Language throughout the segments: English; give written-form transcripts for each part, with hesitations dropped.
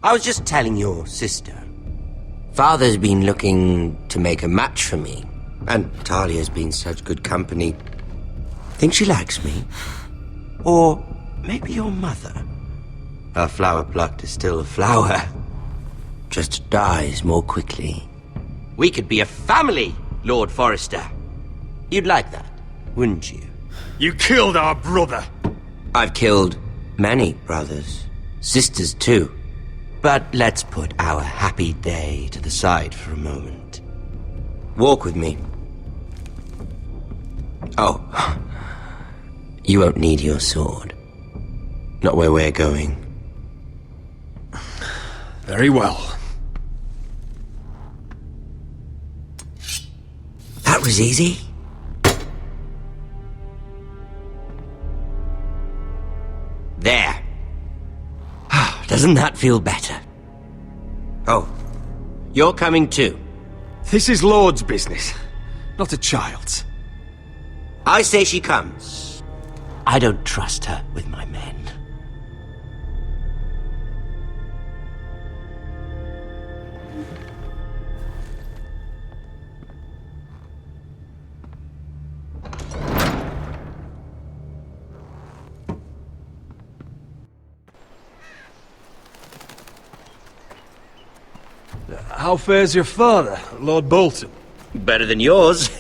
I was just telling your sister. Father's been looking to make a match for me, and Talia's been such good company. Think she likes me? Or maybe your mother? A flower plucked is still a flower, just dies more quickly. We could be a family, Lord Forrester. You'd like that, wouldn't you? You killed our brother! I've killed many brothers, sisters too. But let's put our happy day to the side for a moment. Walk with me. Oh, you won't need your sword. Not where we're going. Very well. That was easy. There. Doesn't that feel better? Oh, you're coming too. This is Lord's business, not a child's. I say she comes. I don't trust her with my men. How fares your father, Lord Bolton? Better than yours.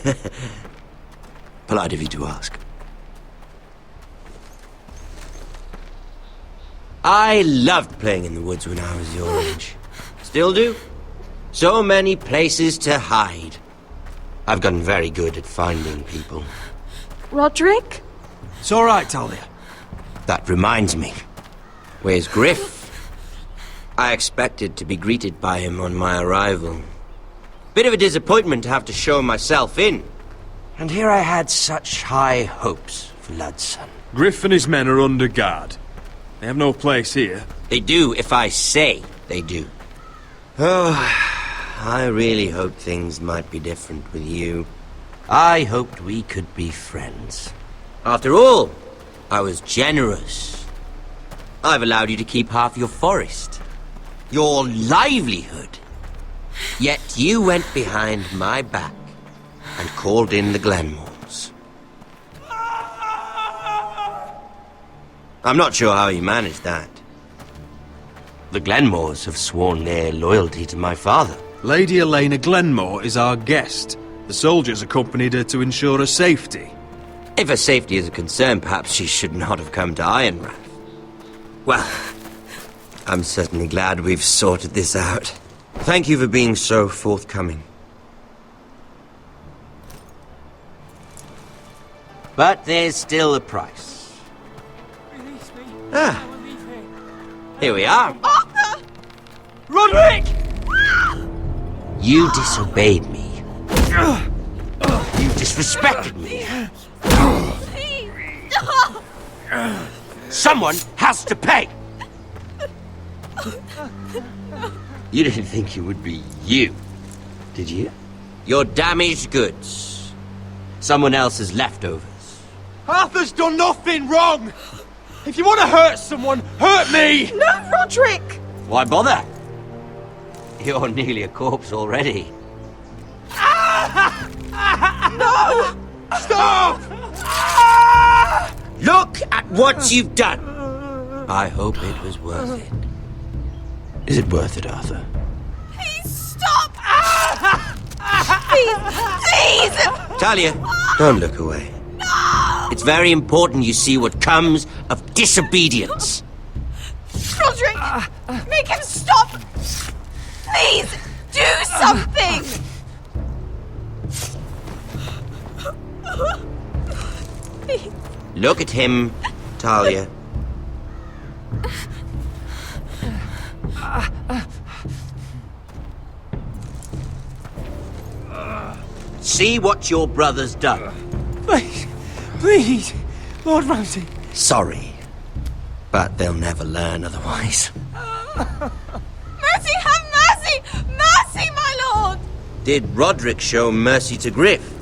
Polite of you to ask. I loved playing in the woods when I was your age. Still do. So many places to hide. I've gotten very good at finding people. Roderick? It's all right, Talia. That reminds me. Where's Griff? I expected to be greeted by him on my arrival. Bit of a disappointment to have to show myself in. And here I had such high hopes for Ludson. Griff and his men are under guard. They have no place here. They do if I say they do. Oh, I really hoped things might be different with you. I hoped we could be friends. After all, I was generous. I've allowed you to keep half your forest. Your livelihood. Yet you went behind my back and called in the Glenmores. I'm not sure how you managed that. The Glenmores have sworn their loyalty to my father. Lady Elena Glenmore is our guest. The soldiers accompanied her to ensure her safety. If her safety is a concern, perhaps she should not have come to Ironrath. Well, I'm certainly glad we've sorted this out. Thank you for being so forthcoming. But there's still a price. Release me. Ah. I will leave here. Here we are. Arthur! Roderick! You disobeyed me. You disrespected me. Please! No! Someone has to pay! You didn't think it would be you, did you? Your damaged goods. Someone else's leftovers. Arthur's done nothing wrong! If you want to hurt someone, hurt me! No, Roderick! Why bother? You're nearly a corpse already. No! Stop! Look at what you've done! I hope it was worth it. Is it worth it, Arthur? Please stop! Please! Please! Talia, don't look away. No! It's very important you see what comes of disobedience. Roderick! Make him stop! Please! Do something! Please. Look at him, Talia. See what your brother's done. Please, please, Lord Ramsay. Sorry, but they'll never learn otherwise. Mercy, have mercy! Mercy, my lord! Did Roderick show mercy to Griff?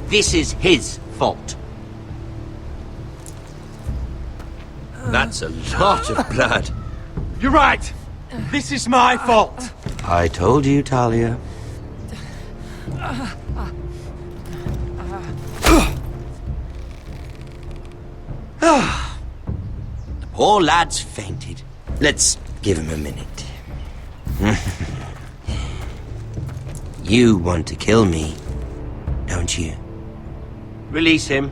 This is his fault. That's a lot of blood. You're right. This is my fault! I told you, Talia. The poor lad's fainted. Let's give him a minute. You want to kill me, don't you? Release him.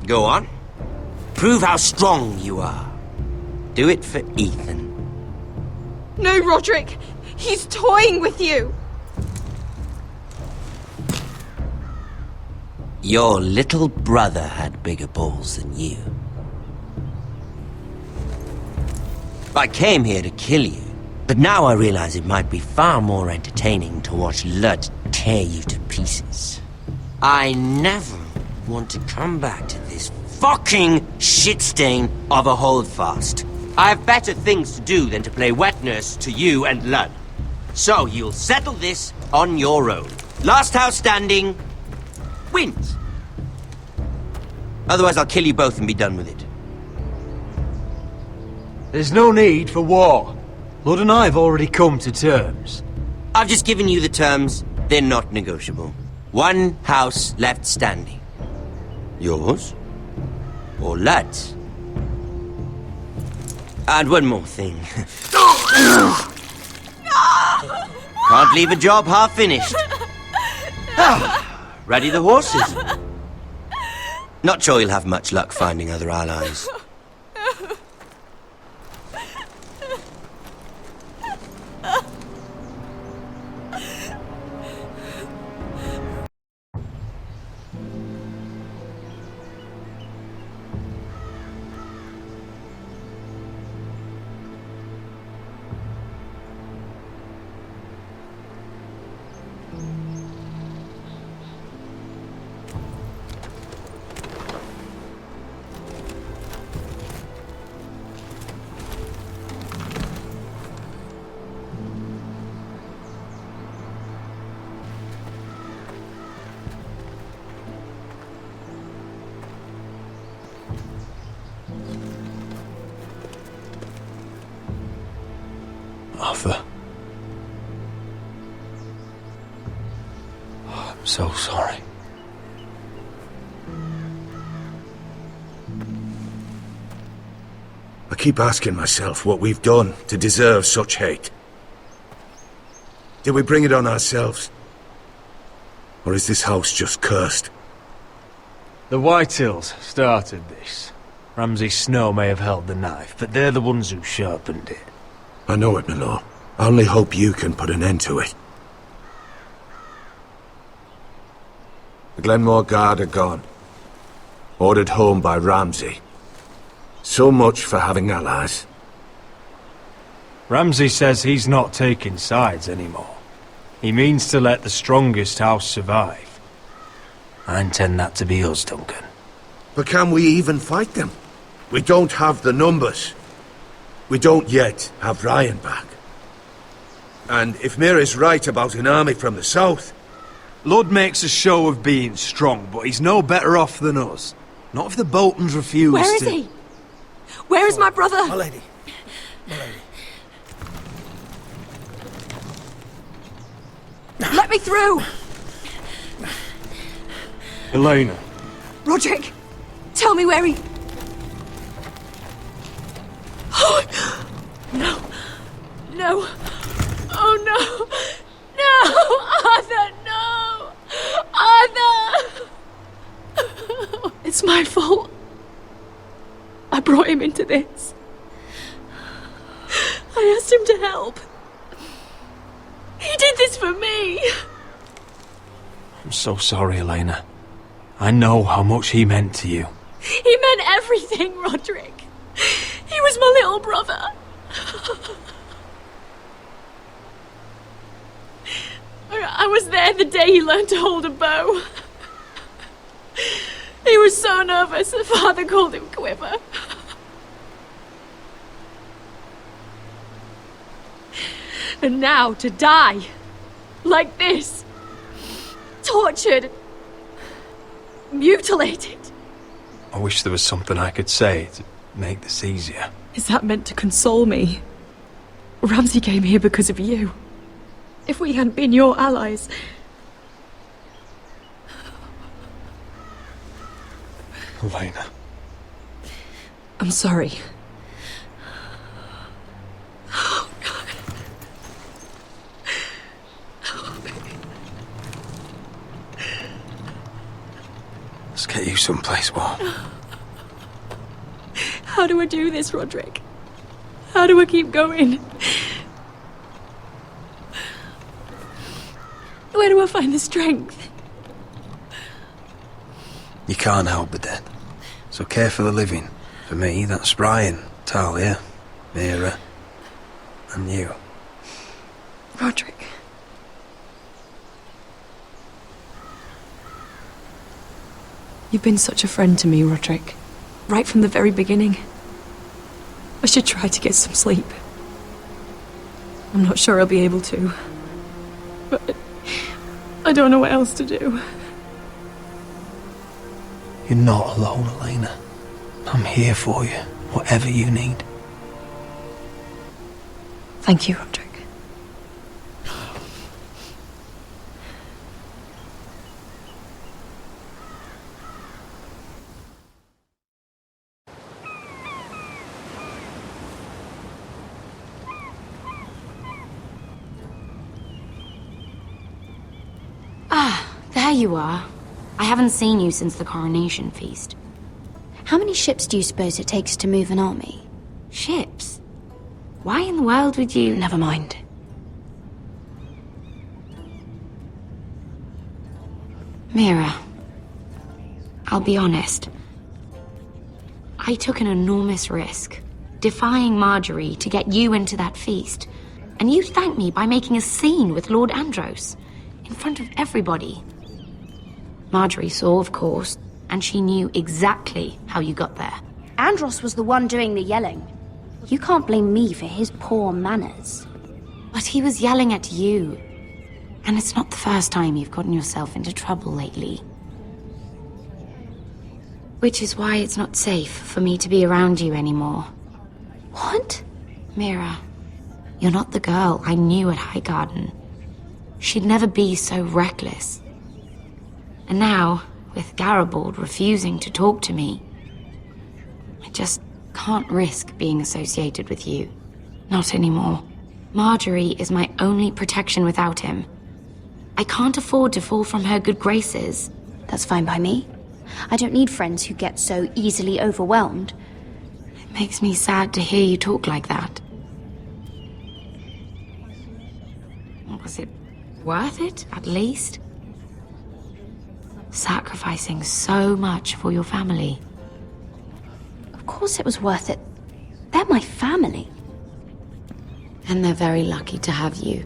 Go on. Prove how strong you are. Do it for Ethan. No, Roderick! He's toying with you! Your little brother had bigger balls than you. I came here to kill you, but now I realize it might be far more entertaining to watch Lud tear you to pieces. I never want to come back to this fucking shit stain of a holdfast. I have better things to do than to play wet nurse to you and Lud. So you'll settle this on your own. Last house standing wins. Otherwise I'll kill you both and be done with it. There's no need for war. Lud and I have already come to terms. I've just given you the terms. They're not negotiable. One house left standing. Yours or Lud's? And one more thing. Can't leave a job half finished. Ready the horses? Not sure you'll have much luck finding other allies. Arthur. Oh, I'm so sorry. I keep asking myself what we've done to deserve such hate. Did we bring it on ourselves? Or is this house just cursed? The Whitehills started this. Ramsay Snow may have held the knife, but they're the ones who sharpened it. I know it, my lord. I only hope you can put an end to it. The Glenmore Guard are gone. Ordered home by Ramsay. So much for having allies. Ramsay says he's not taking sides anymore. He means to let the strongest house survive. I intend that to be us, Duncan. But can we even fight them? We don't have the numbers. We don't yet have Ryan back. And if Mira's right about an army from the south... Lud makes a show of being strong, but he's no better off than us. Not if the Boltons refuse Where is to... he? Where is my brother? My lady. My lady. Let me through! Elena. Roderick, tell me where he... Oh, no. No. Oh, no. No! Arthur, no! Arthur! It's my fault. I brought him into this. I asked him to help. He did this for me. I'm so sorry, Elena. I know how much he meant to you. He meant everything, Roderick. He was my little brother. I was there the day he learned to hold a bow. He was so nervous that Father called him Quiver. And now to die. Like this. Tortured. Mutilated. I wish there was something I could say to make this easier. Is that meant to console me? Ramsay came here because of you. If we hadn't been your allies... Elena. I'm sorry. Oh, God. Let's get you someplace warm. How do I do this, Roderick? How do I keep going? Where do I find the strength? You can't help the dead. So care for the living. For me, that's Brian, Talia, Mira, and you. Roderick. You've been such a friend to me, Roderick. Right from the very beginning. I should try to get some sleep. I'm not sure I'll be able to. But I don't know what else to do. You're not alone, Elena. I'm here for you, whatever you need. Thank you, Roderick. There you are. I haven't seen you since the coronation feast. How many ships do you suppose it takes to move an army? Ships? Why in the world would you... Never mind. Mira, I'll be honest. I took an enormous risk, defying Marjorie to get you into that feast. And you thanked me by making a scene with Lord Andros, in front of everybody. Marjorie saw, of course, and she knew exactly how you got there. Andros was the one doing the yelling. You can't blame me for his poor manners. But he was yelling at you. And it's not the first time you've gotten yourself into trouble lately. Which is why it's not safe for me to be around you anymore. What? Mira, you're not the girl I knew at Highgarden. She'd never be so reckless. And now, with Garibald refusing to talk to me, I just can't risk being associated with you. Not anymore. Marjorie is my only protection without him. I can't afford to fall from her good graces. That's fine by me. I don't need friends who get so easily overwhelmed. It makes me sad to hear you talk like that. Was it worth it, at least? Sacrificing so much for your family. Of course it was worth it. They're my family. And they're very lucky to have you.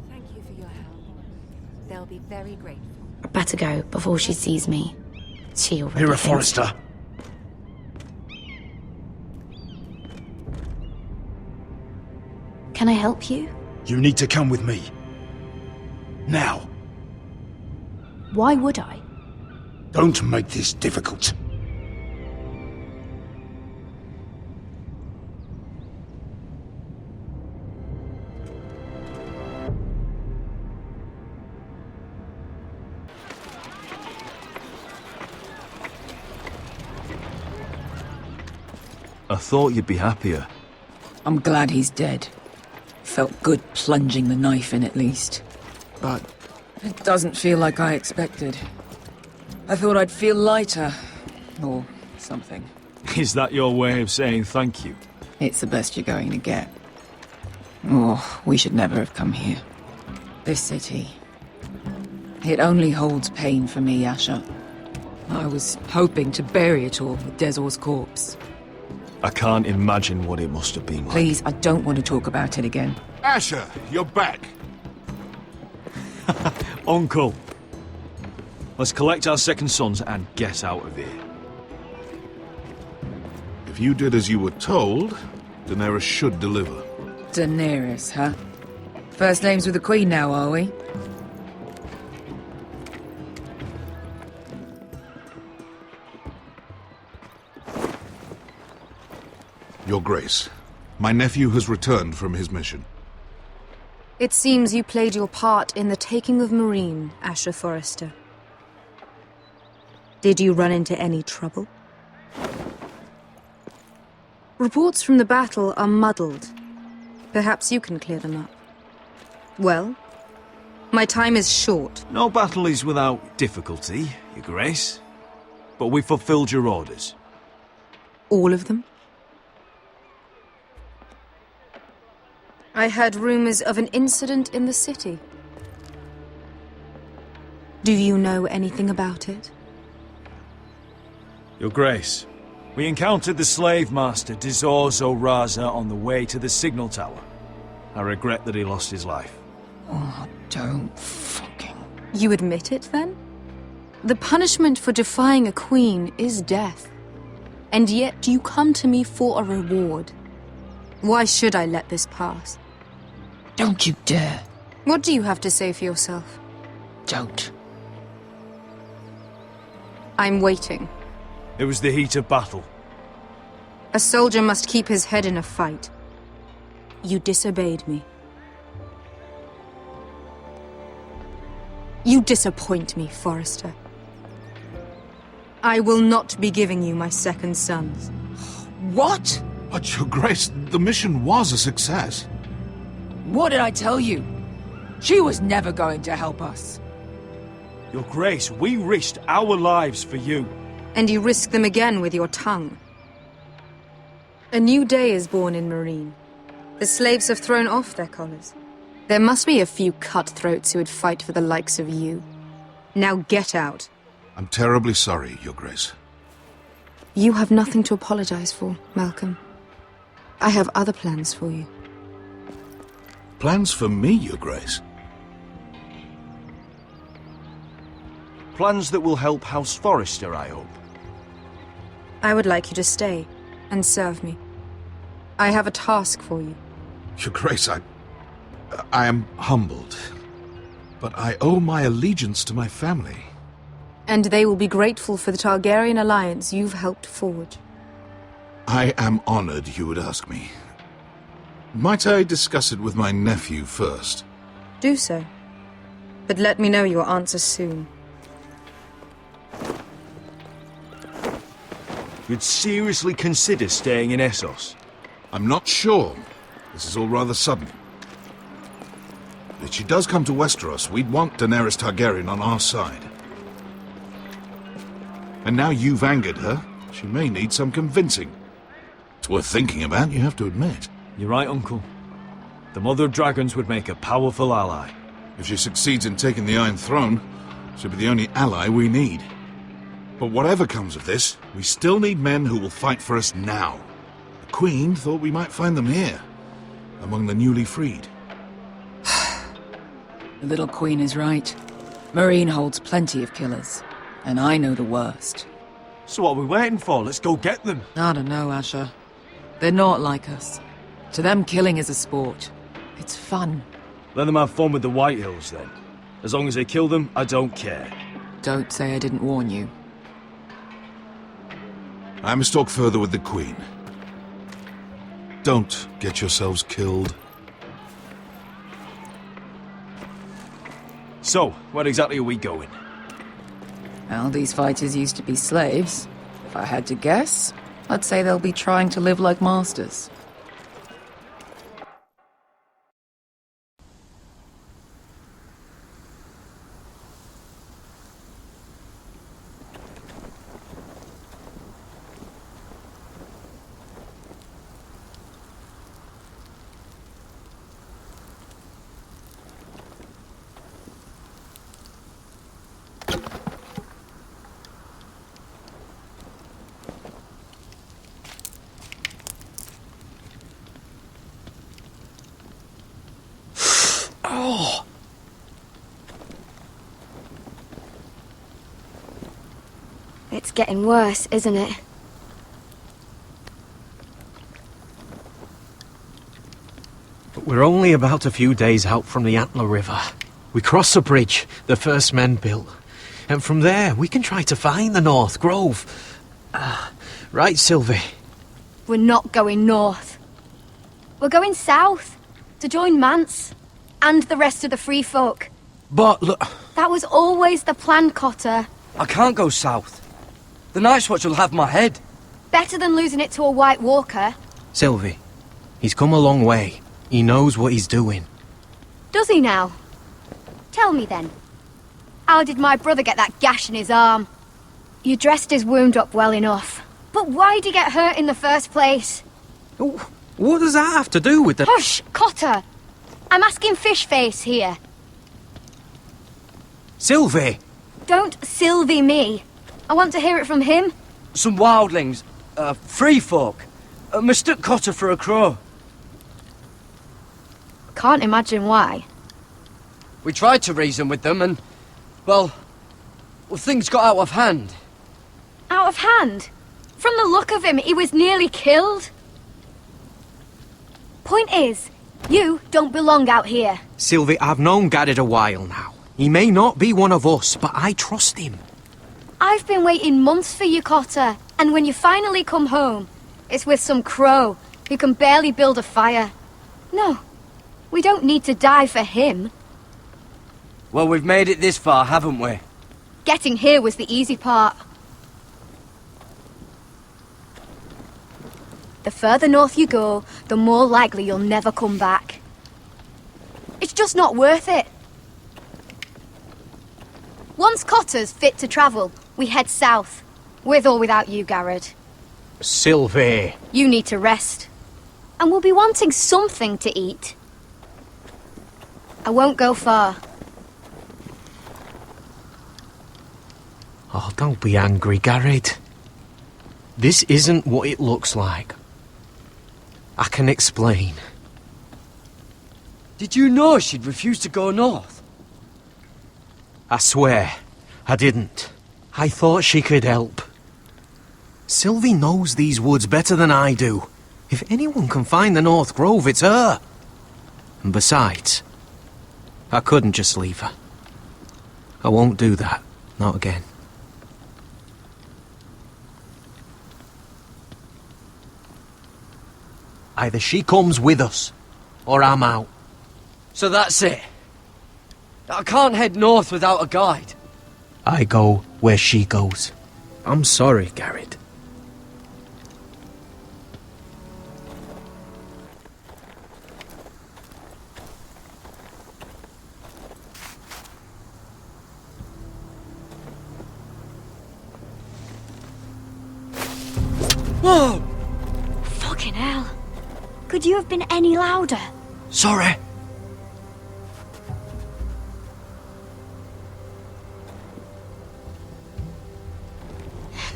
Thank you for your help. They'll be very grateful. I better go before she sees me. She already Mira thinks- Forrester. Can I help you? You need to come with me. Now. Why would I? Don't make this difficult. I thought you'd be happier. I'm glad he's dead. Felt good plunging the knife in at least. But it doesn't feel like I expected. I thought I'd feel lighter. Or something. Is that your way of saying thank you? It's the best you're going to get. Oh, we should never have come here. This city. It only holds pain for me, Asher. I was hoping to bury it all with Desor's corpse. I can't imagine what it must have been like. Please, I don't want to talk about it again. Asher, you're back. Uncle! Let's collect our second sons and get out of here. If you did as you were told, Daenerys should deliver. Daenerys, huh? First names with the Queen now, are we? Your Grace, my nephew has returned from his mission. It seems you played your part in the taking of Marine, Asher Forrester. Did you run into any trouble? Reports from the battle are muddled. Perhaps you can clear them up. Well, my time is short. No battle is without difficulty, Your Grace. But we fulfilled your orders. All of them? I heard rumors of an incident in the city. Do you know anything about it? Your Grace, we encountered the slave master Dizorzo Raza on the way to the signal tower. I regret that he lost his life. Oh, don't fucking... You admit it, then? The punishment for defying a queen is death. And yet you come to me for a reward. Why should I let this pass? Don't you dare. What do you have to say for yourself? Don't. I'm waiting. It was the heat of battle. A soldier must keep his head in a fight. You disobeyed me. You disappoint me, Forrester. I will not be giving you my second sons. What? But, Your Grace, the mission was a success. What did I tell you? She was never going to help us. Your Grace, we risked our lives for you. And you risk them again with your tongue. A new day is born in Marine. The slaves have thrown off their collars. There must be a few cutthroats who would fight for the likes of you. Now get out. I'm terribly sorry, Your Grace. You have nothing to apologize for, Malcolm. I have other plans for you. Plans for me, Your Grace? Plans that will help House Forrester, I hope. I would like you to stay and serve me. I have a task for you. Your Grace, I am humbled. But I owe my allegiance to my family. And they will be grateful for the Targaryen alliance you've helped forge. I am honored you would ask me. Might I discuss it with my nephew first? Do so. But let me know your answer soon. You'd seriously consider staying in Essos? I'm not sure. This is all rather sudden. If she does come to Westeros, we'd want Daenerys Targaryen on our side. And now you've angered her, she may need some convincing. It's worth thinking about, you have to admit. You're right, Uncle. The Mother of Dragons would make a powerful ally. If she succeeds in taking the Iron Throne, she'll be the only ally we need. But whatever comes of this, we still need men who will fight for us now. The Queen thought we might find them here, among the newly freed. The little queen is right. Marine holds plenty of killers, and I know the worst. So what are we waiting for? Let's go get them. I don't know, Asher. They're not like us. To them, killing is a sport. It's fun. Let them have fun with the White Hills, then. As long as they kill them, I don't care. Don't say I didn't warn you. I must talk further with the Queen. Don't get yourselves killed. So, where exactly are we going? Well, these fighters used to be slaves. If I had to guess, I'd say they'll be trying to live like masters. It's getting worse, isn't it? But we're only about a few days out from the Antler River. We cross a bridge the first men built. And from there, we can try to find the North Grove. Right, Sylvie? We're not going north. We're going south, to join Mance, and the rest of the free folk. But look... That was always the plan, Cotter. I can't go south. The Night's Watch will have my head. Better than losing it to a White Walker. Sylvie, he's come a long way. He knows what he's doing. Does he now? Tell me then. How did my brother get that gash in his arm? You dressed his wound up well enough. But why'd he get hurt in the first place? What does that have to do with the... Hush, Cotter! I'm asking Fishface here. Sylvie! Don't Sylvie me. I want to hear it from him. Some wildlings, free folk, mistook Cotter for a crow. Can't imagine why. We tried to reason with them and, well, things got out of hand. Out of hand? From the look of him, he was nearly killed. Point is, you don't belong out here. Sylvie, I've known Garrett a while now. He may not be one of us, but I trust him. I've been waiting months for you, Cotter, and when you finally come home, it's with some crow who can barely build a fire. No, we don't need to die for him. Well, we've made it this far, haven't we? Getting here was the easy part. The further north you go, the more likely you'll never come back. It's just not worth it. Once Cotter's fit to travel, we head south. With or without you, Garrett. Sylvie. You need to rest. And we'll be wanting something to eat. I won't go far. Oh, don't be angry, Garrett. This isn't what it looks like. I can explain. Did you know she'd refused to go north? I swear, I didn't. I thought she could help. Sylvie knows these woods better than I do. If anyone can find the North Grove, it's her. And besides, I couldn't just leave her. I won't do that. Not again. Either she comes with us, or I'm out. So that's it. I can't head north without a guide. I go where she goes. I'm sorry, Garrett. Whoa! Fucking hell. Could you have been any louder? Sorry.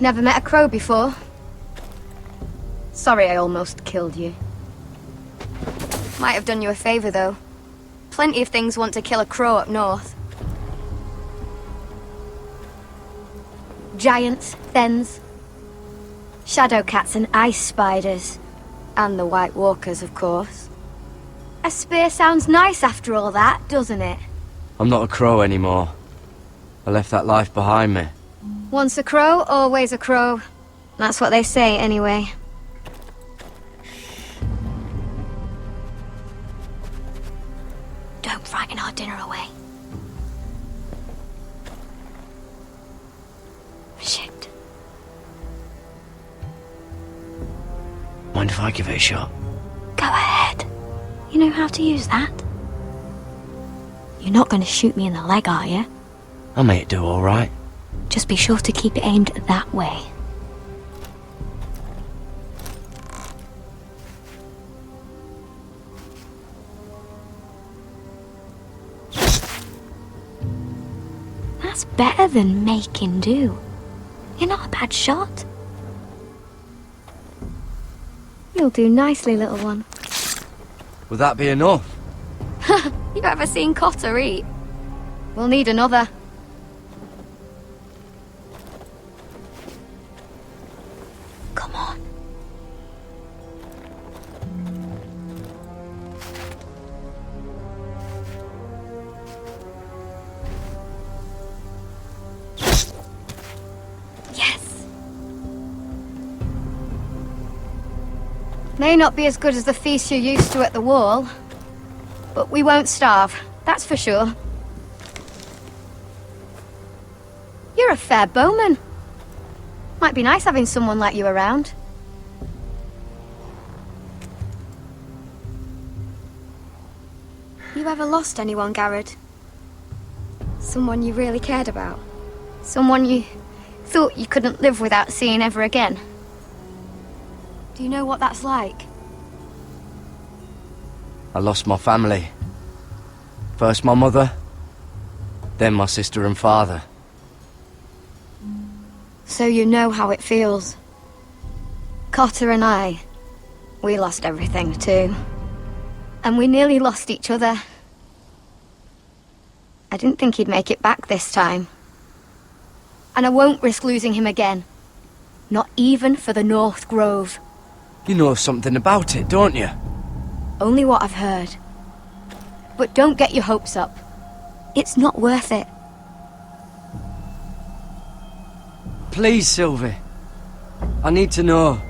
Never met a crow before. Sorry I almost killed you. Might have done you a favour, though. Plenty of things want to kill a crow up north. Giants, thens, shadow cats and ice spiders. And the White Walkers, of course. A spear sounds nice after all that, doesn't it? I'm not a crow anymore. I left that life behind me. Once a crow, always a crow. That's what they say, anyway. Don't frighten our dinner away. Shit. Mind if I give it a shot? Go ahead. You know how to use that? You're not going to shoot me in the leg, are you? I may do all right. Just be sure to keep it aimed that way. That's better than making do. You're not a bad shot. You'll do nicely, little one. Would that be enough? You ever seen Cotter eat? We'll need another. Come on. Yes. May not be as good as the feast you're used to at the wall, but we won't starve, that's for sure. You're a fair bowman. Might be nice having someone like you around. You ever lost anyone, Garrett? Someone you really cared about? Someone you thought you couldn't live without seeing ever again? Do you know what that's like? I lost my family. First my mother, then my sister and father. So you know how it feels. Cotter and I, we lost everything too. And we nearly lost each other. I didn't think he'd make it back this time. And I won't risk losing him again. Not even for the North Grove. You know something about it, don't you? Only what I've heard. But don't get your hopes up. It's not worth it. Please, Sylvie. I need to know.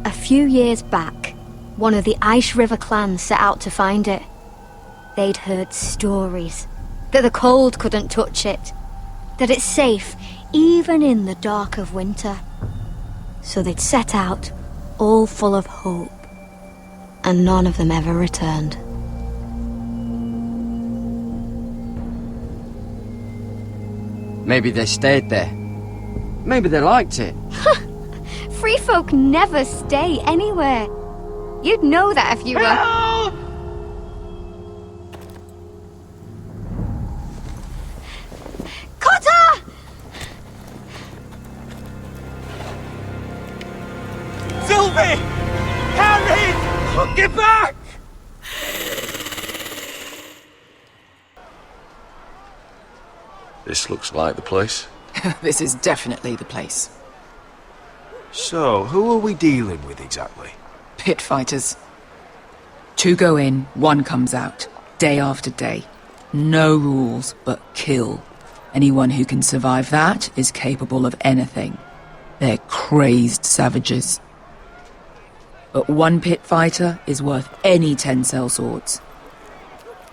A few years back, one of the Ice River clans set out to find it. They'd heard stories that the cold couldn't touch it, that it's safe even in the dark of winter. So they'd set out, all full of hope, and none of them ever returned. Maybe they stayed there. Maybe they liked it. Free folk never stay anywhere. You'd know that if you were... Cotter! Sylvie! Harry! Get back! This looks like the place. This is definitely the place. So, who are we dealing with exactly? Pit fighters. 2 go in, 1 comes out. Day after day. No rules, but kill. Anyone who can survive that is capable of anything. They're crazed savages. But 1 pit fighter is worth any 10 sellswords.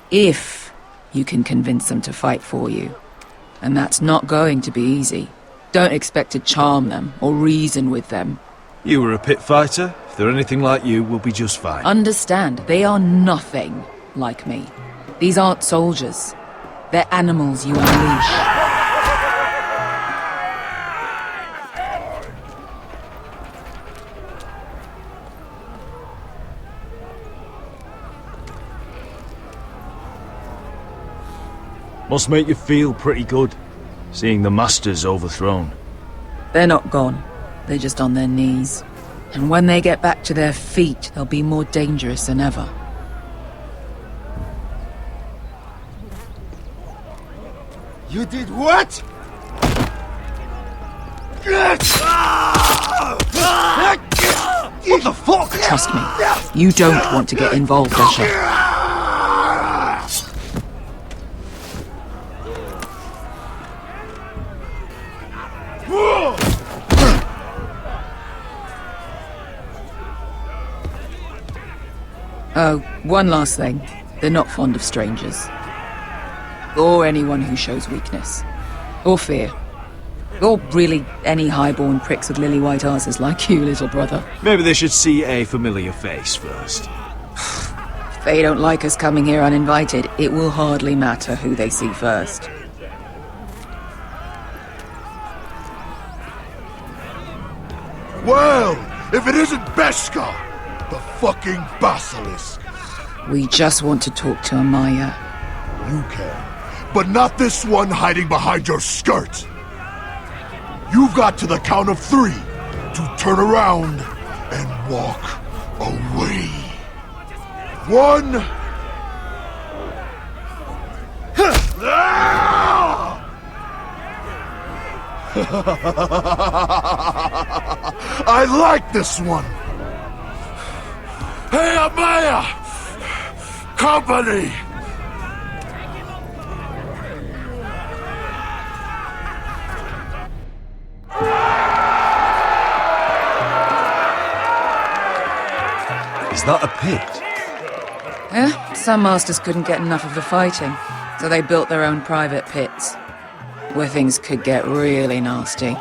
If you can convince them to fight for you. And that's not going to be easy. Don't expect to charm them or reason with them. You were a pit fighter. If they're anything like you, we'll be just fine. Understand, they are nothing like me. These aren't soldiers. They're animals you unleash. Must make you feel pretty good, seeing the Masters overthrown. They're not gone. They're just on their knees. And when they get back to their feet, they'll be more dangerous than ever. You did what? What the fuck? Trust me, you don't want to get involved, Asher. Oh, one last thing. They're not fond of strangers. Or anyone who shows weakness. Or fear. Or really any highborn pricks with lily-white asses like you, little brother. Maybe they should see a familiar face first. If they don't like us coming here uninvited, it will hardly matter who they see first. Well, if it isn't Beskar, the fucking basilisk. We just want to talk to Amaya. You can, but not this one hiding behind your skirt. You've got to the count of 3 to turn around and walk away. 1. I like this one. Hey, Amaya! Company! Is that a pit? Yeah, some masters couldn't get enough of the fighting, so they built their own private pits, where things could get really nasty.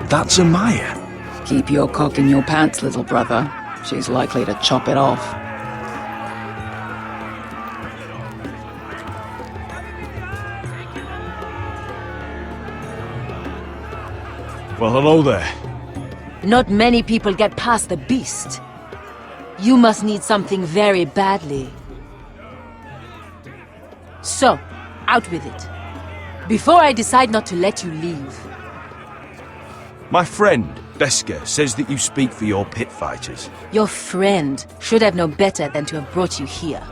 That's Amaya. Keep your cock in your pants, little brother. She's likely to chop it off. Well, hello there. Not many people get past the beast. You must need something very badly. So, out with it. Before I decide not to let you leave. My friend, Beska, says that you speak for your pit fighters. Your friend should have known better than to have brought you here.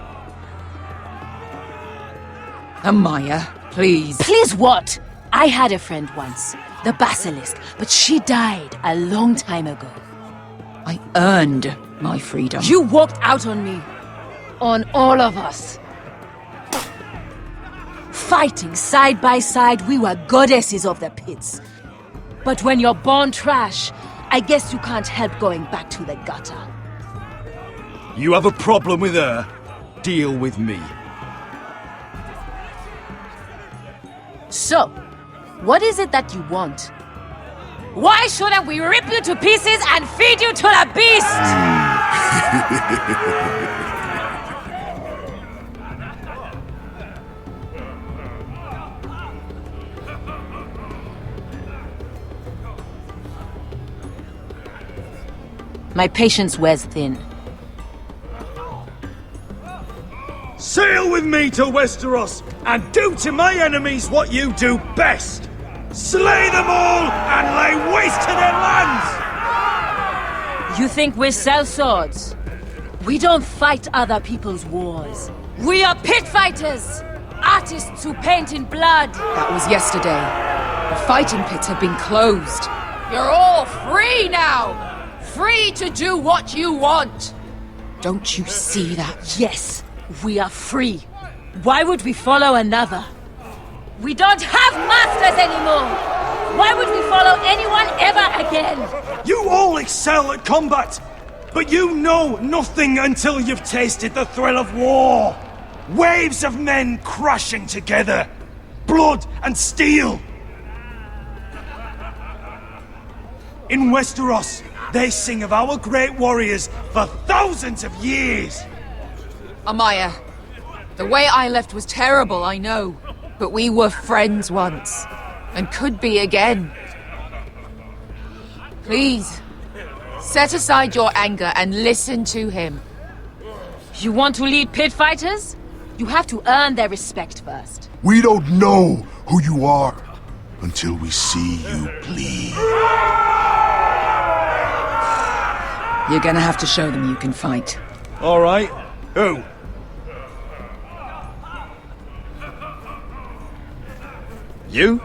Amaya, please. Please what? I had a friend once, the Basilisk, but she died a long time ago. I earned my freedom. You walked out on me. On all of us. Fighting side by side, we were goddesses of the pits. But when you're born trash, I guess you can't help going back to the gutter. You have a problem with her? Deal with me. So, what is it that you want? Why shouldn't we rip you to pieces and feed you to the beast? My patience wears thin. Sail with me to Westeros and do to my enemies what you do best. Slay them all and lay waste to their lands! You think we sell swords? We don't fight other people's wars. We are pit fighters! Artists who paint in blood! That was yesterday. The fighting pits have been closed. You're all free now! Free to do what you want! Don't you see that? Yes, we are free. Why would we follow another? We don't have masters anymore! Why would we follow anyone ever again? You all excel at combat, but you know nothing until you've tasted the thrill of war. Waves of men crashing together. Blood and steel. In Westeros, they sing of our great warriors for thousands of years. Amaya, the way I left was terrible, I know. But we were friends once, and could be again. Please, set aside your anger and listen to him. You want to lead pit fighters? You have to earn their respect first. We don't know who you are until we see you bleed. You're gonna have to show them you can fight. All right. Who? You?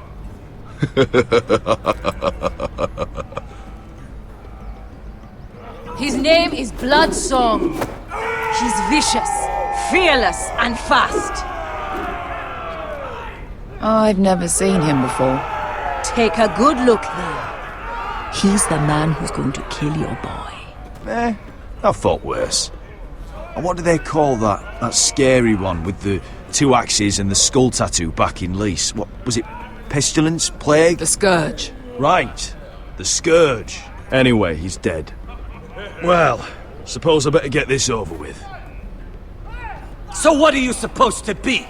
His name is Bloodsong. He's vicious, fearless, and fast. I've never seen him before. Take a good look there. He's the man who's going to kill your boy. I thought worse. And what do they call that scary one with the 2 axes and the skull tattoo back in Lease? What was it? Pestilence? Plague? The Scourge. Right. The Scourge. Anyway, he's dead. Well, suppose I better get this over with. So what are you supposed to be?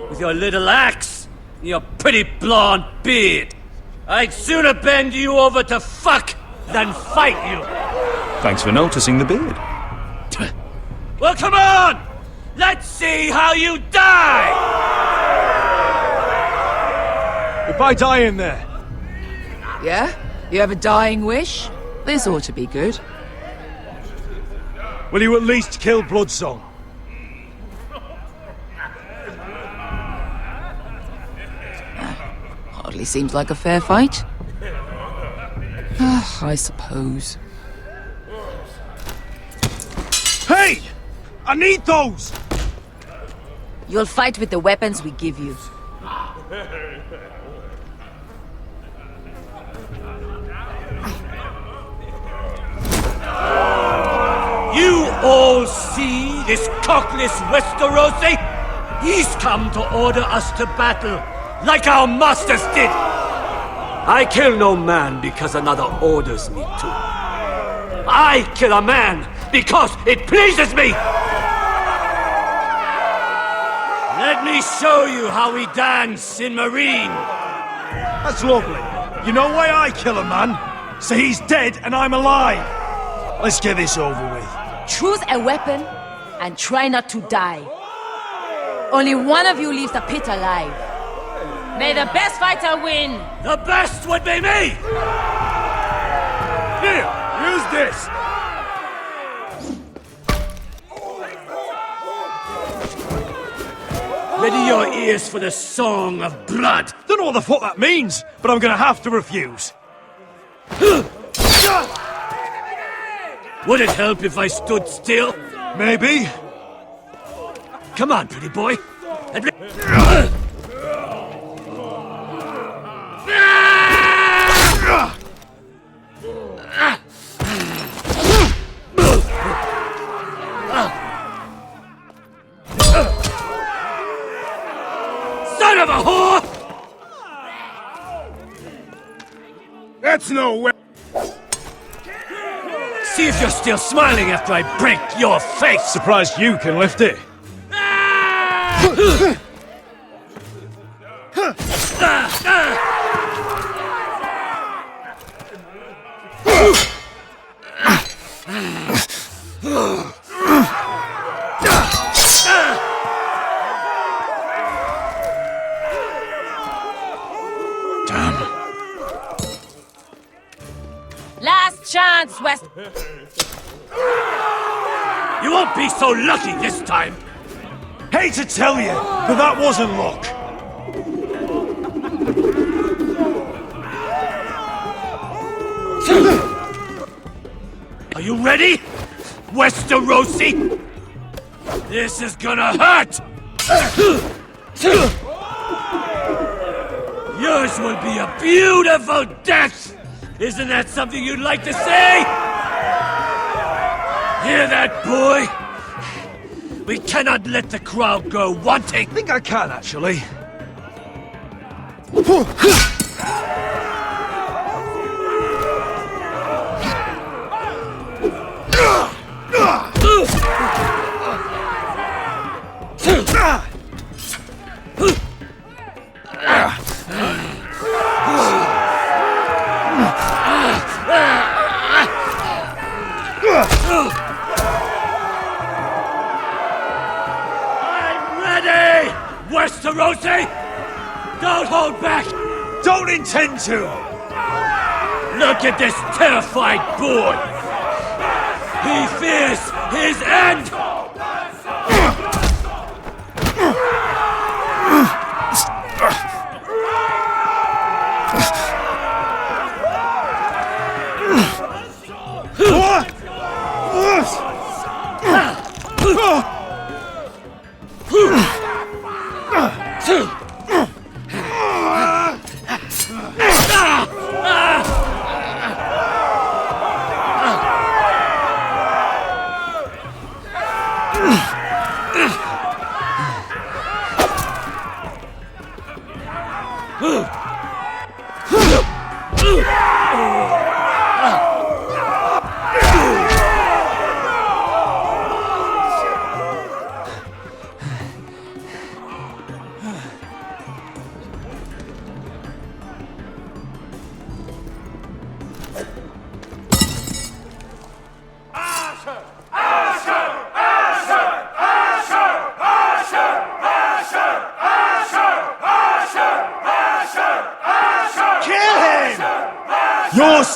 With your little axe and your pretty blonde beard? I'd sooner bend you over to fuck than fight you. Thanks for noticing the beard. Well, come on! Let's see how you die! If I die in there. Yeah? You have a dying wish? This ought to be good. Will you at least kill Bloodsong? Hardly seems like a fair fight. I suppose. Hey! I need those! You'll fight with the weapons we give you. You all see this cockless Westerosi? He's come to order us to battle, like our masters did. I kill no man because another orders me to. I kill a man because it pleases me! Let me show you how we dance in Marine. That's lovely. You know why I kill a man? So he's dead and I'm alive. Let's get this over with. Choose a weapon and try not to die. Only one of you leaves the pit alive. May the best fighter win! The best would be me! Here, use this! Ready your ears for the song of blood! Don't know what the fuck that means, but I'm gonna have to refuse. Would it help if I stood still? Maybe. Come on, pretty boy. Son of a whore! That's no way. See if you're still smiling after I break your face! Surprised you can lift it. Last chance, West. You won't be so lucky this time! Hate to tell you, but that wasn't luck. Are you ready, Westerosi? This is gonna hurt! Yours will be a beautiful death! Isn't that something you'd like to say? Hear that, boy? We cannot let the crowd go wanting! I think I can, actually. Westerosi! Don't hold back! Don't intend to! Look at this terrified boy! He fears his end!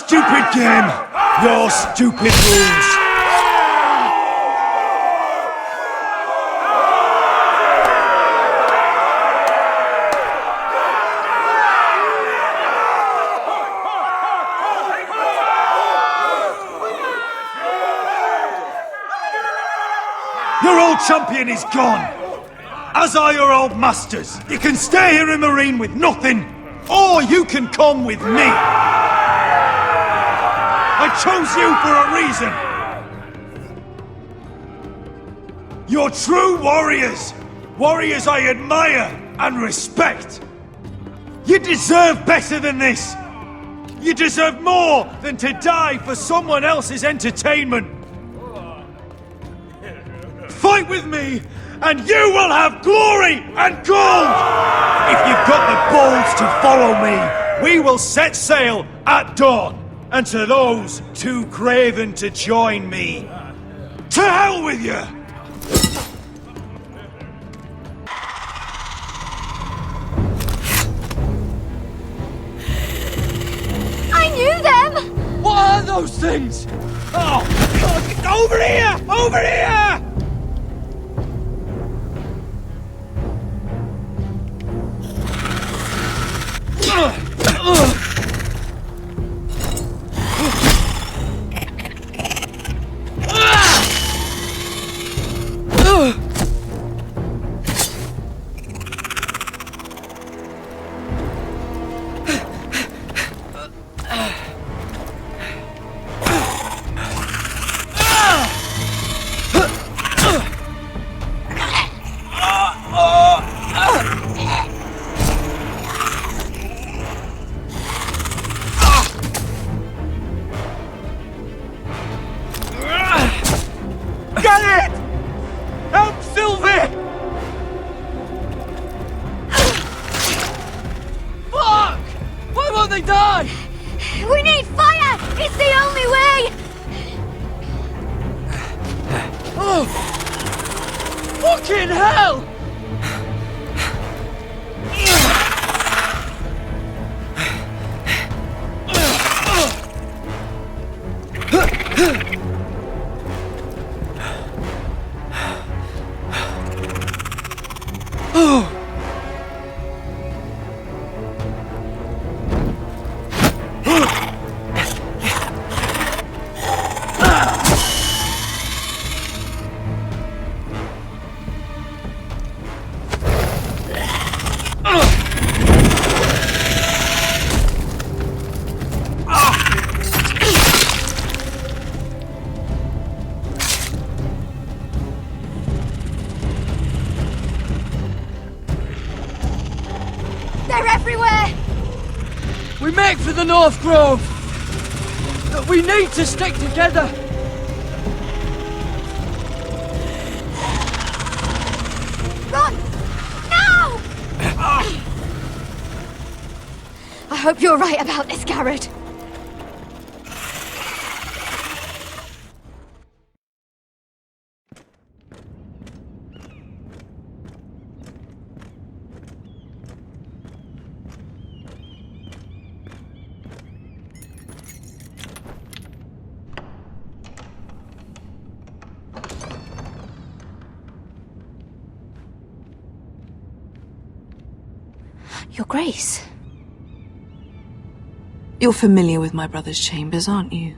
stupid game, your stupid rules. Your old champion is gone, as are your old masters. You can stay here in Marine with nothing, or you can come with me. I chose you for a reason. You're true warriors. Warriors I admire and respect. You deserve better than this. You deserve more than to die for someone else's entertainment. Fight with me, and you will have glory and gold! If you've got the balls to follow me, we will set sail at dawn. And to those too craven to join me, to hell with you! I knew them! What are those things? Oh, God, over here! Over here! We need fire! It's the only way! Oh! Fucking hell! Oh! They're everywhere! We make for the North Grove! But we need to stick together! Run! Now! I hope you're right about this, Garrett. Your Grace. You're familiar with my brother's chambers, aren't you?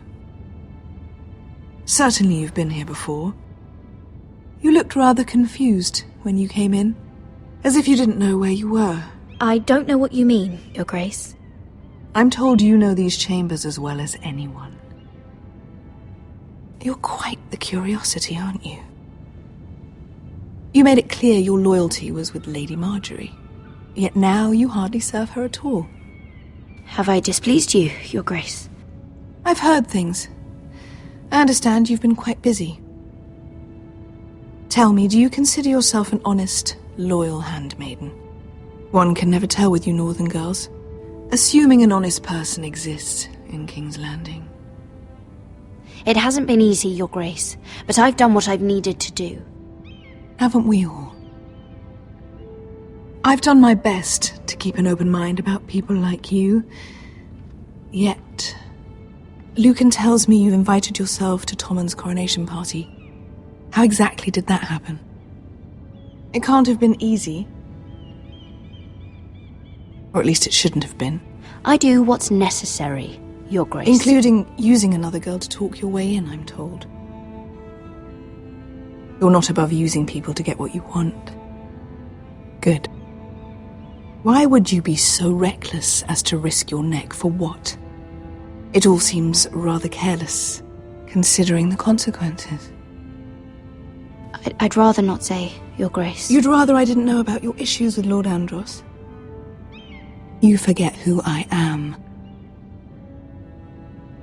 Certainly you've been here before. You looked rather confused when you came in, as if you didn't know where you were. I don't know what you mean, Your Grace. I'm told you know these chambers as well as anyone. You're quite the curiosity, aren't you? You made it clear your loyalty was with Lady Marjorie. Yet now you hardly serve her at all. Have I displeased you, Your Grace? I've heard things. I understand you've been quite busy. Tell me, do you consider yourself an honest, loyal handmaiden? One can never tell with you northern girls. Assuming an honest person exists in King's Landing. It hasn't been easy, Your Grace, but I've done what I've needed to do. Haven't we all? I've done my best to keep an open mind about people like you. Yet, Lucan tells me you invited yourself to Tommen's coronation party. How exactly did that happen? It can't have been easy. Or at least it shouldn't have been. I do what's necessary, Your Grace. Including using another girl to talk your way in, I'm told. You're not above using people to get what you want. Good. Why would you be so reckless as to risk your neck for what? It all seems rather careless, considering the consequences. I'd rather not say, Your Grace. You'd rather I didn't know about your issues with Lord Andros? You forget who I am.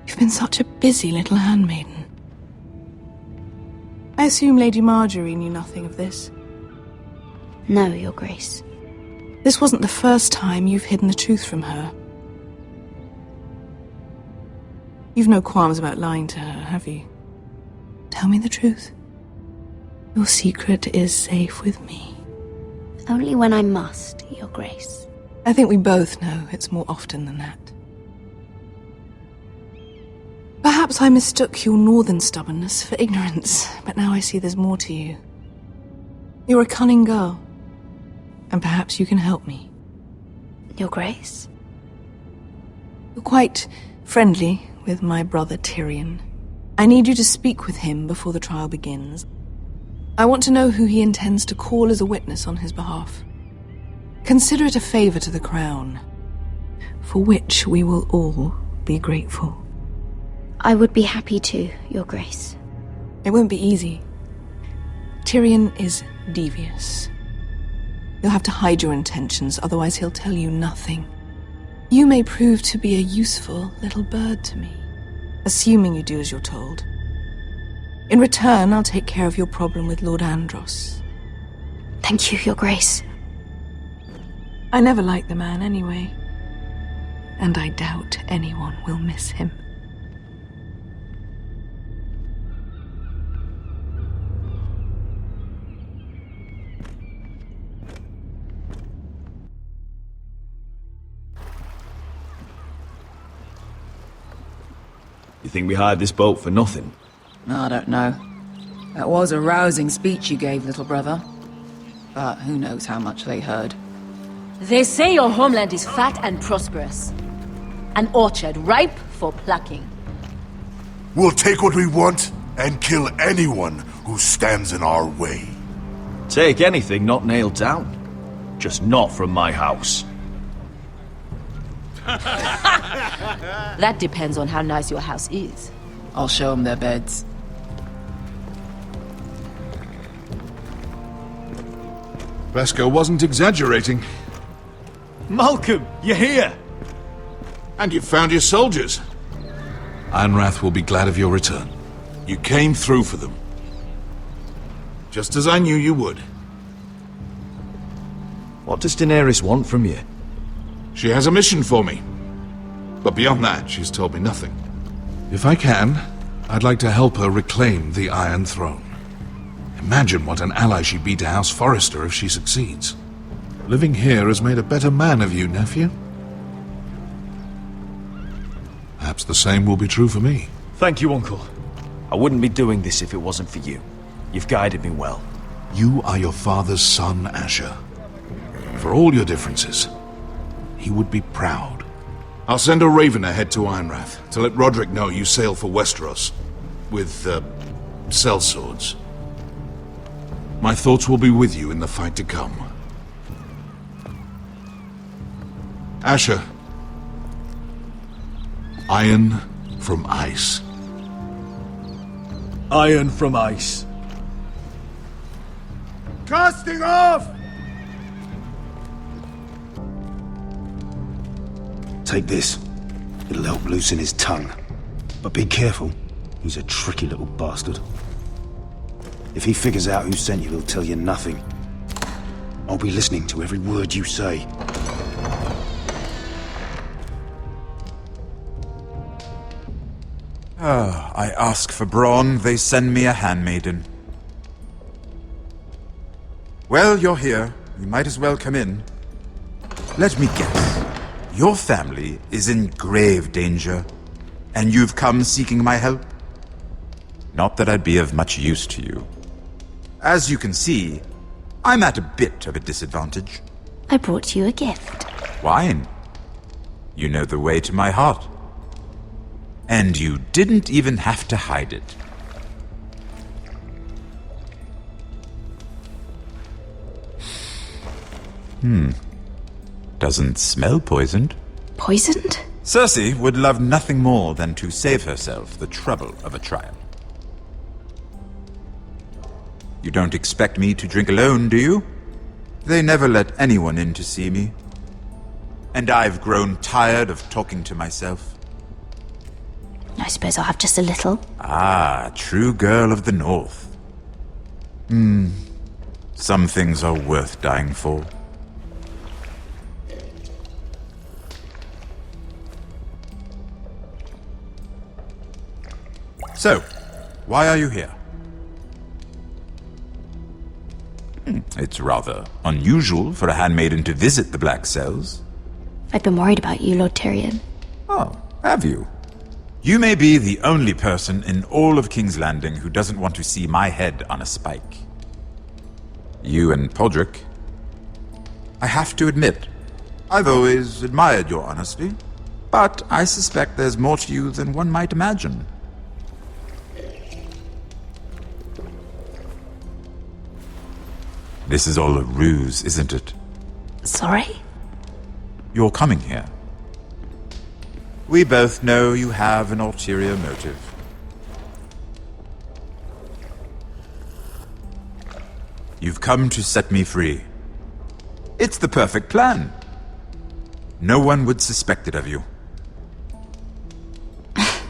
You've been such a busy little handmaiden. I assume Lady Marjorie knew nothing of this. No, Your Grace. This wasn't the first time you've hidden the truth from her. You've no qualms about lying to her, have you? Tell me the truth. Your secret is safe with me. Only when I must, Your Grace. I think we both know it's more often than that. Perhaps I mistook your northern stubbornness for ignorance, but now I see there's more to you. You're a cunning girl, and perhaps you can help me. Your Grace? You're quite friendly with my brother Tyrion. I need you to speak with him before the trial begins. I want to know who he intends to call as a witness on his behalf. Consider it a favor to the crown, for which we will all be grateful. I would be happy to, Your Grace. It won't be easy. Tyrion is devious. You'll have to hide your intentions, otherwise he'll tell you nothing. You may prove to be a useful little bird to me, assuming you do as you're told. In return, I'll take care of your problem with Lord Andros. Thank you, Your Grace. I never liked the man anyway, and I doubt anyone will miss him. You think we hired this boat for nothing? I don't know. That was a rousing speech you gave, little brother. But who knows how much they heard. They say your homeland is fat and prosperous. An orchard ripe for plucking. We'll take what we want and kill anyone who stands in our way. Take anything not nailed down. Just not from my house. That depends on how nice your house is. I'll show them their beds. Vesco wasn't exaggerating. Malcolm, you're here! And you've found your soldiers. Ironrath will be glad of your return. You came through for them. Just as I knew you would. What does Daenerys want from you? She has a mission for me. But beyond that, she's told me nothing. If I can, I'd like to help her reclaim the Iron Throne. Imagine what an ally she'd be to House Forrester if she succeeds. Living here has made a better man of you, nephew. Perhaps the same will be true for me. Thank you, Uncle. I wouldn't be doing this if it wasn't for you. You've guided me well. You are your father's son, Asher. For all your differences, he would be proud. I'll send a raven ahead to Ironrath to let Roderick know you sail for Westeros. With, sellswords. My thoughts will be with you in the fight to come. Asher. Iron from ice. Iron from ice. Casting off! Take this. It'll help loosen his tongue. But be careful. He's a tricky little bastard. If he figures out who sent you, he'll tell you nothing. I'll be listening to every word you say. I ask for brawn, they send me a handmaiden. Well, you're here. You might as well come in. Let me guess. Your family is in grave danger. And you've come seeking my help? Not that I'd be of much use to you. As you can see, I'm at a bit of a disadvantage. I brought you a gift. Wine. You know the way to my heart. And you didn't even have to hide it. Doesn't smell poisoned. Poisoned? Cersei would love nothing more than to save herself the trouble of a trial. You don't expect me to drink alone, do you? They never let anyone in to see me. And I've grown tired of talking to myself. I suppose I'll have just a little. Ah, true girl of the North. Some things are worth dying for. So, why are you here? It's rather unusual for a handmaiden to visit the Black Cells. I've been worried about you, Lord Tyrion. Oh, have you? You may be the only person in all of King's Landing who doesn't want to see my head on a spike. You and Podrick. I have to admit, I've always admired your honesty, but I suspect there's more to you than one might imagine. This is all a ruse, isn't it? Sorry? You're coming here. We both know you have an ulterior motive. You've come to set me free. It's the perfect plan. No one would suspect it of you.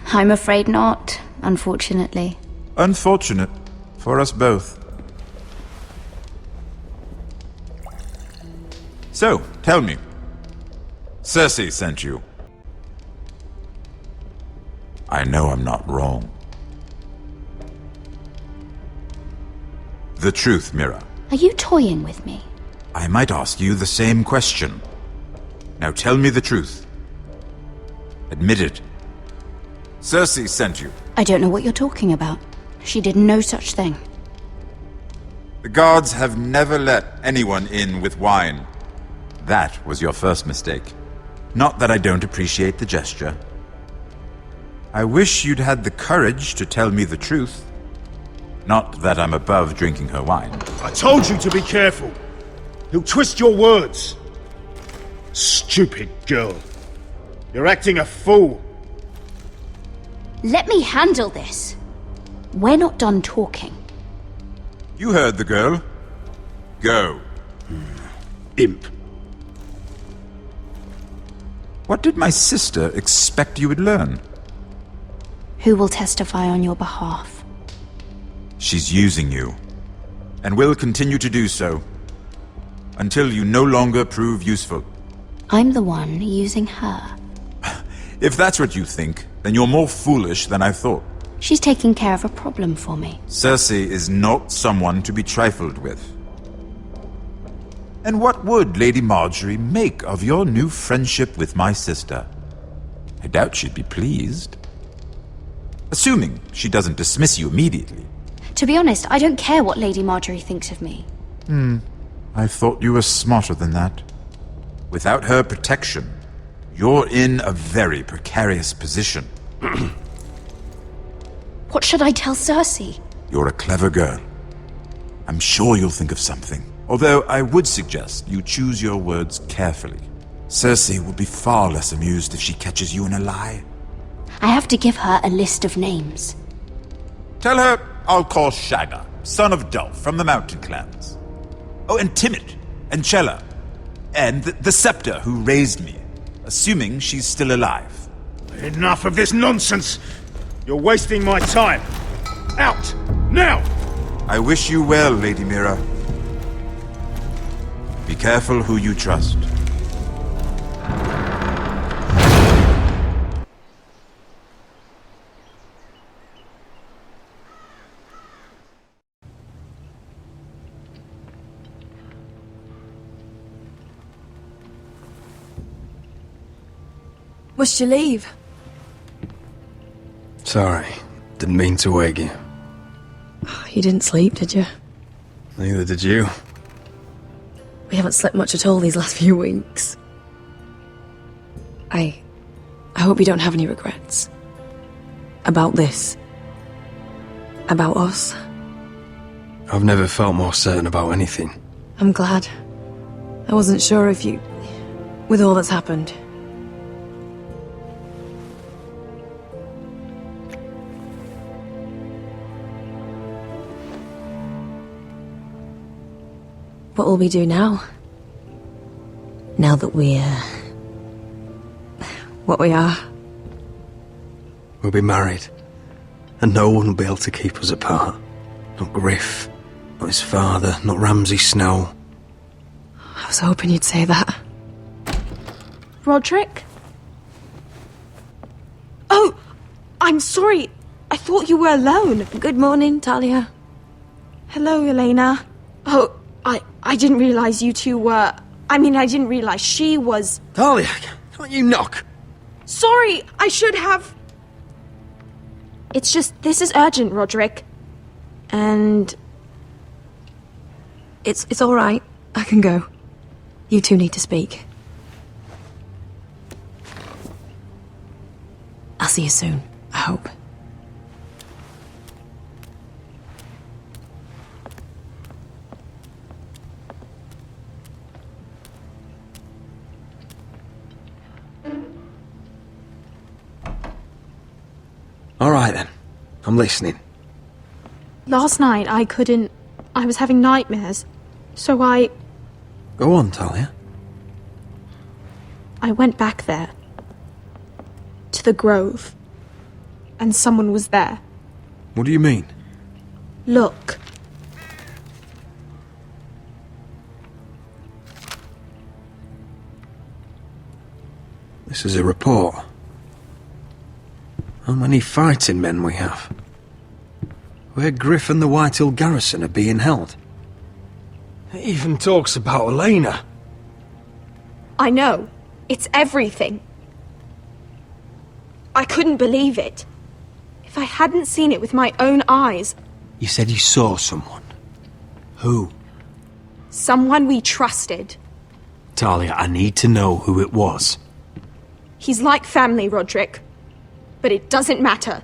I'm afraid not, unfortunately. Unfortunate for us both. So, tell me. Cersei sent you. I know I'm not wrong. The truth, Mira. Are you toying with me? I might ask you the same question. Now tell me the truth. Admit it. Cersei sent you. I don't know what you're talking about. She did no such thing. The guards have never let anyone in with wine. That was your first mistake. Not that I don't appreciate the gesture. I wish you'd had the courage to tell me the truth. Not that I'm above drinking her wine. I told you to be careful. He'll twist your words. Stupid girl. You're acting a fool. Let me handle this. We're not done talking. You heard the girl. Go. Imp. What did my sister expect you would learn? Who will testify on your behalf? She's using you, and will continue to do so, until you no longer prove useful. I'm the one using her. If that's what you think, then you're more foolish than I thought. She's taking care of a problem for me. Cersei is not someone to be trifled with. And what would Lady Marjorie make of your new friendship with my sister? I doubt she'd be pleased. Assuming she doesn't dismiss you immediately. To be honest, I don't care what Lady Marjorie thinks of me. I thought you were smarter than that. Without her protection, you're in a very precarious position. What should I tell Cersei? You're a clever girl. I'm sure you'll think of something. Although I would suggest you choose your words carefully. Cersei will be far less amused if she catches you in a lie. I have to give her a list of names. Tell her I'll call Shagga, son of Dolph from the Mountain Clans. Oh, and Timid, and Chella, and the Scepter who raised me, assuming she's still alive. Enough of this nonsense! You're wasting my time! Out! Now! I wish you well, Lady Mira. Be careful who you trust. Must you leave? Sorry. Didn't mean to wake you. You didn't sleep, did you? Neither did you. We haven't slept much at all these last few weeks. I hope you don't have any regrets. About this. About us. I've never felt more certain about anything. I'm glad. I wasn't sure if you... with all that's happened. What will we do now? Now that we're... what we are? We'll be married. And no one will be able to keep us apart. Not Griff, not his father, not Ramsay Snow. I was hoping you'd say that. Roderick? Oh, I'm sorry. I thought you were alone. Good morning, Talia. Hello, Elena. Oh, I didn't realize you two were... I mean, I didn't realize she was... Talia, can't you knock? Sorry, I should have... It's just, this is urgent, Roderick. And... It's all right. I can go. You two need to speak. I'll see you soon, I hope. All right then. I'm listening. Last night, I couldn't... I was having nightmares. So I Go on, Talia. went back there. To the grove. And someone was there. What do you mean? Look. This is a report. How many fighting men we have? Where Griff and the Whitehall garrison are being held. It even talks about Elena. I know. It's everything. I couldn't believe it. If I hadn't seen it with my own eyes... You said you saw someone. Who? Someone we trusted. Talia, I need to know who it was. He's like family, Roderick. But it doesn't matter.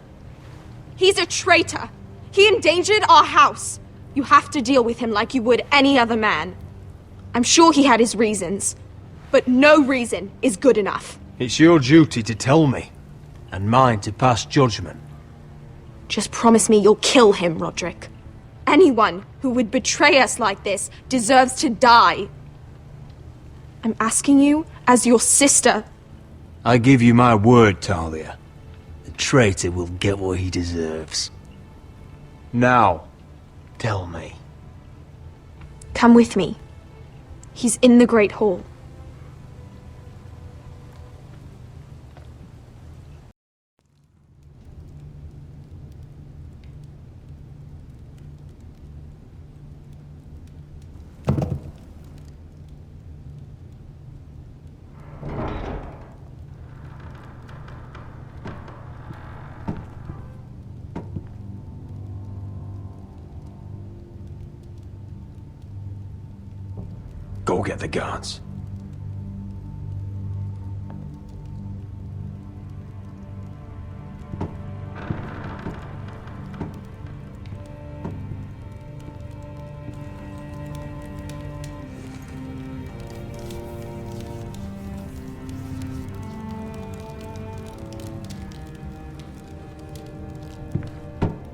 He's a traitor. He endangered our house. You have to deal with him like you would any other man. I'm sure he had his reasons. But no reason is good enough. It's your duty to tell me. And mine to pass judgment. Just promise me you'll kill him, Roderick. Anyone who would betray us like this deserves to die. I'm asking you as your sister. I give you my word, Talia. The traitor will get what he deserves. Now, tell me. Come with me. He's in the Great Hall. Go get the guards.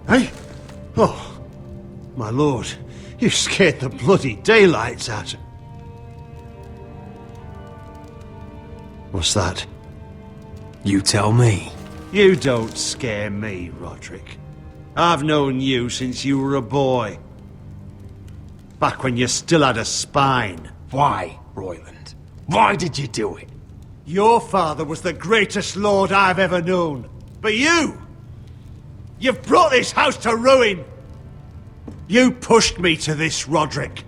Hey? Oh, my lord, you scared the bloody daylights out of... What's that? You tell me. You don't scare me, Roderick. I've known you since you were a boy. Back when you still had a spine. Why, Royland? Why did you do it? Your father was the greatest lord I've ever known. But you've brought this house to ruin. You pushed me to this, Roderick.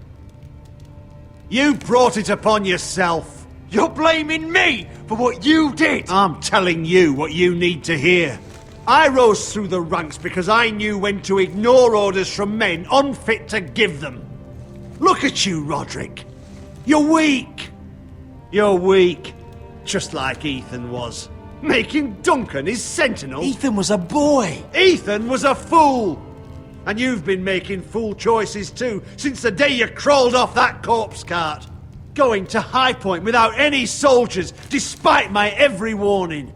You brought it upon yourself. You're blaming me for what you did! I'm telling you what you need to hear. I rose through the ranks because I knew when to ignore orders from men unfit to give them. Look at you, Roderick. You're weak. You're weak. Just like Ethan was. Making Duncan his sentinel. Ethan was a boy. Ethan was a fool. And you've been making fool choices too, since the day you crawled off that corpse cart. Going to High Point without any soldiers, despite my every warning.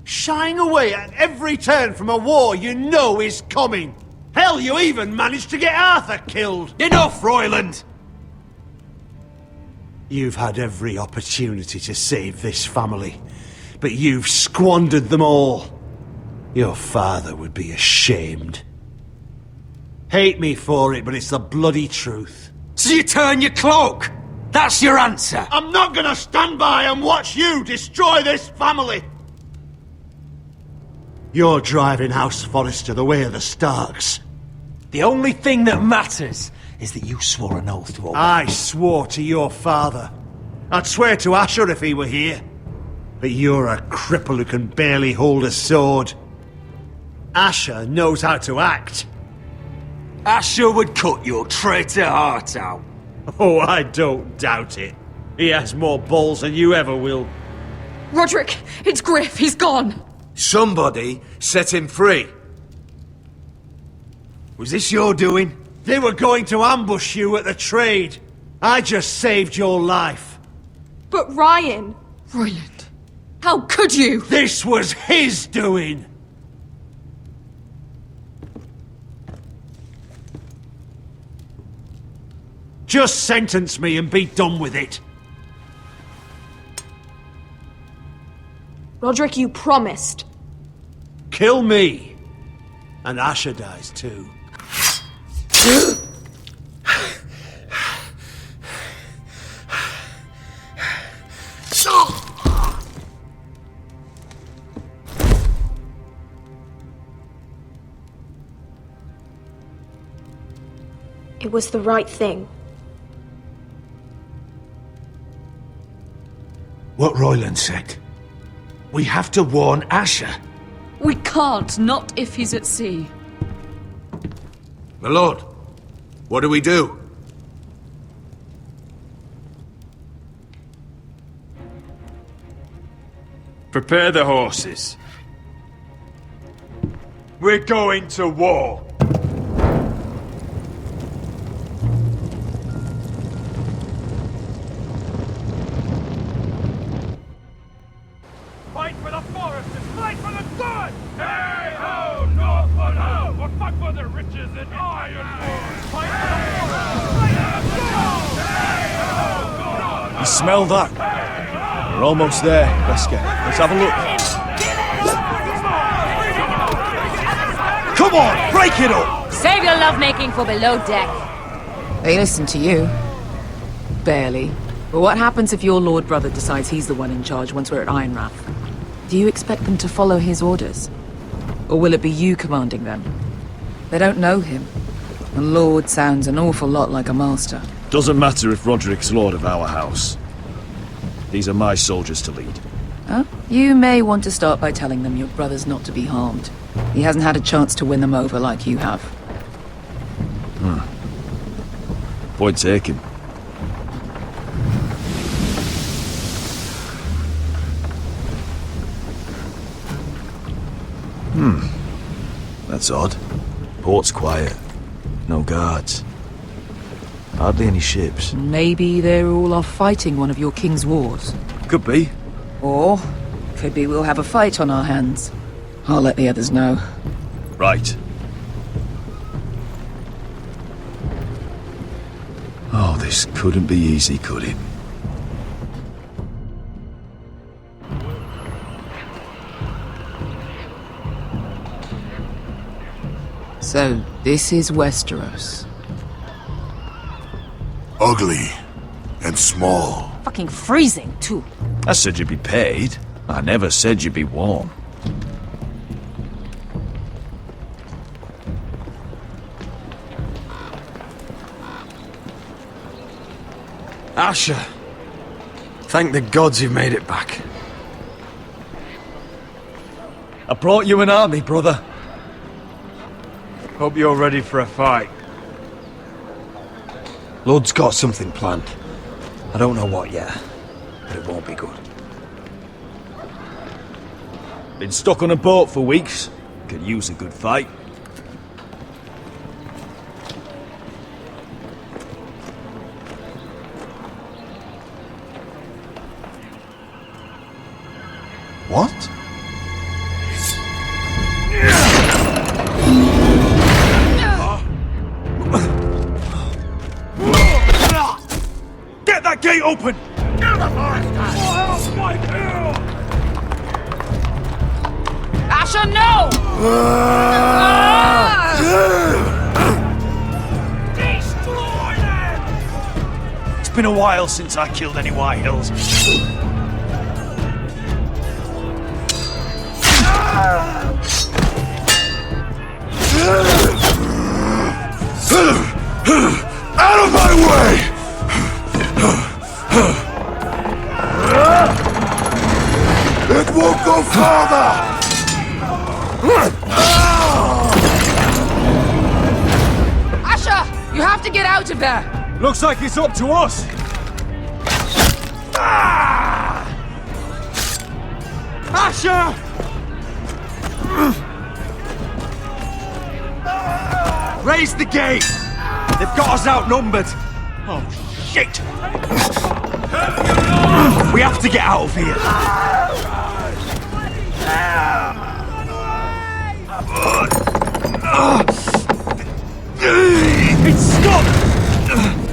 Shying away at every turn from a war you know is coming. Hell, you even managed to get Arthur killed. Enough, Royland! You've had every opportunity to save this family, but you've squandered them all. Your father would be ashamed. Hate me for it, but it's the bloody truth. So you turn your cloak? That's your answer? I'm not gonna stand by and watch you destroy this family! You're driving House Forrester the way of the Starks. The only thing that matters is that you swore an oath to obey. I swore to your father. I'd swear to Asher if he were here. But you're a cripple who can barely hold a sword. Asher knows how to act. Asher would cut your traitor heart out. Oh, I don't doubt it. He has more balls than you ever will. Roderick, it's Griff. He's gone. Somebody set him free. Was this your doing? They were going to ambush you at the trade. I just saved your life. But Ryan... Royland, how could you? This was his doing. Just sentence me and be done with it. Roderick, you promised. Kill me. And Asher dies too. It was the right thing. What Royland said. We have to warn Asher. We can't, not if he's at sea. My lord, what do we do? Prepare the horses. We're going to war. Fight for the foresters! Fight for the good! Hey ho, Northwood ho! Or fight for the riches in Ironwood! Fight for the foresters! Fight for the good! Hey ho, good! You smell that? We're almost there, Wesker. Let's have a look. Come on, break it up! Save your lovemaking for below deck. They listen to you. Barely. But what happens if your lord brother decides he's the one in charge once we're at Ironrath? Do you expect them to follow his orders? Or will it be you commanding them? They don't know him. A lord sounds an awful lot like a master. Doesn't matter if Roderick's lord of our house. These are my soldiers to lead. Huh? You may want to start by telling them your brother's not to be harmed. He hasn't had a chance to win them over like you have. Point taken. That's odd. Port's quiet. No guards. Hardly any ships. Maybe they're all off fighting one of your king's wars. Could be. Or, could be we'll have a fight on our hands. I'll let the others know. Right. Oh, this couldn't be easy, could it? So, this is Westeros. Ugly and small. Fucking freezing, too. I said you'd be paid. I never said you'd be warm. Asher! Thank the gods you've made it back. I brought you an army, brother. Hope you're ready for a fight. Lord's got something planned. I don't know what yet, but it won't be good. Been stuck on a boat for weeks. Could use a good fight. What? Get that gate open! Asher, no! Destroy them! It's been a while since I killed any White Hills. Out of my way! It won't go farther! Asher, you have to get out of there! Looks like it's up to us! Asher! Raise the gate! They've got us outnumbered! Oh, shit! We have to get out of here! It's stopped!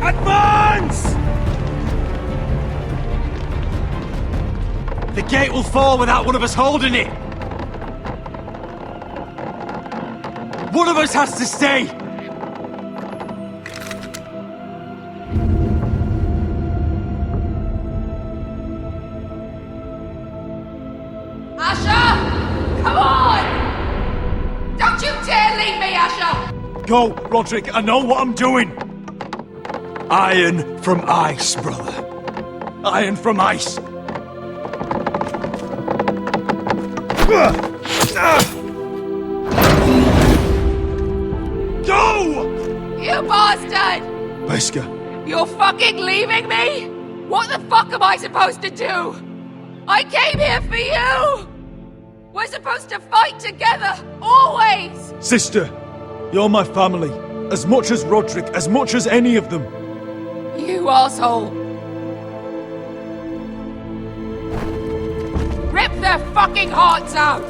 Advance! The gate will fall without one of us holding it! One of us has to stay! Asher! Come on! Don't you dare leave me, Asher! Go, Roderick, I know what I'm doing! Iron from ice, brother. Iron from ice. Go! You bastard! Wesker. You're fucking leaving me? What the fuck am I supposed to do? I came here for you! We're supposed to fight together, always! Sister, you're my family. As much as Roderick, as much as any of them. You asshole! Rip their fucking hearts out!